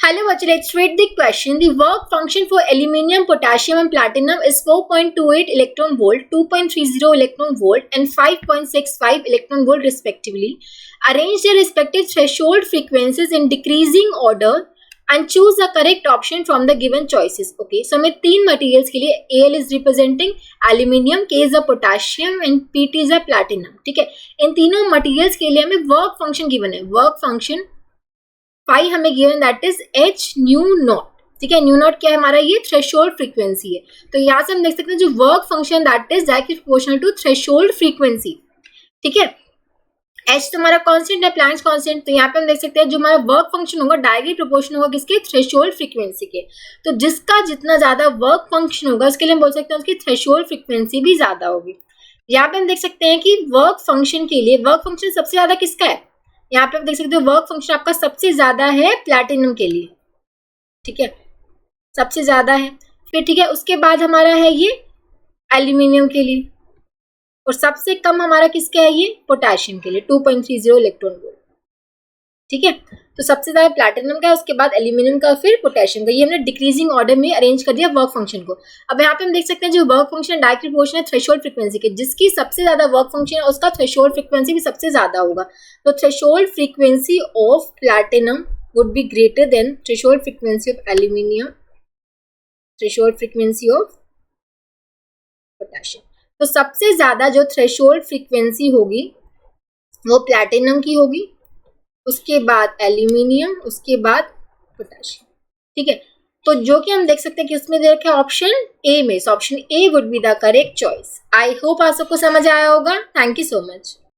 Hello, Vachi, let's read the question. The work function for aluminium, potassium and platinum is 4.28 electron volt, 2.30 electron volt and 5.65 electron volt respectively. Arrange their respective threshold frequencies in decreasing order and choose the correct option from the given choices. Okay, so हमें तीन materials के लिए Al is representing aluminium, K is a potassium and Pt is a platinum. ठीक है, इन तीनों materials के लिए हमें work function given है. Work function फाई हमें given that is H new not. ठीक है, न्यू नॉट क्या है हमारा, ये थ्रेशोल्ड फ्रीक्वेंसी है. तो यहाँ से हम देख सकते हैं जो work function that is directly proportional to threshold frequency. ठीक है, एच तो हमारा कांस्टेंट है, प्लैंक्स कांस्टेंट. तो यहाँ पे हम देख सकते हैं जो हमारा वर्क फंक्शन होगा डायरेक्टली प्रोपोर्शनल होगा किसके, थ्रेशोल्ड फ्रीक्वेंसी के. तो जिसका जितना ज्यादा वर्क फंक्शन होगा उसके लिए हम बोल सकते हैं उसकी थ्रेशोल्ड फ्रीक्वेंसी भी ज्यादा होगी. यहाँ पे हम देख सकते हैं कि वर्क फंक्शन के लिए वर्क फंक्शन सबसे ज्यादा किसका है, यहाँ पे आप देख सकते हो वर्क फंक्शन आपका सबसे ज्यादा है प्लैटिनम के लिए. ठीक है, सबसे ज्यादा है. फिर ठीक है, उसके बाद हमारा है ये एल्यूमिनियम के लिए और सबसे कम हमारा किसका है, ये पोटेशियम के लिए 2.30 इलेक्ट्रॉन वोल्ट. ठीक है, तो सबसे ज्यादा प्लैटिनम का है, उसके बाद एल्यूमिनियम का, फिर पोटेशियम का. ये हमने डिक्रीजिंग ऑर्डर में अरेंज कर दिया वर्क फंक्शन को. अब यहाँ पे हम देख सकते हैं जो वर्क फंक्शन डायरेक्टली प्रोपोर्शनल है थ्रेशोल्ड फ्रीक्वेंसी के. जिसकी सबसे ज्यादा वर्क फंक्शन है उसका थ्रेशोल्ड फ्रीक्वेंसी भी सबसे ज्यादा होगा. तो threshold frequency of platinum would be greater than threshold frequency of aluminium, threshold frequency of potassium. तो सबसे ज्यादा जो थ्रेशोल्ड फ्रीक्वेंसी होगी वो प्लैटिनम की होगी, उसके बाद एल्यूमिनियम, उसके बाद पोटेशियम. ठीक है, तो जो कि हम देख सकते हैं कि उसमें दे रखा है ऑप्शन ए में. Option A would be the correct choice. I hope आप सबको समझ आया होगा. Thank you so much.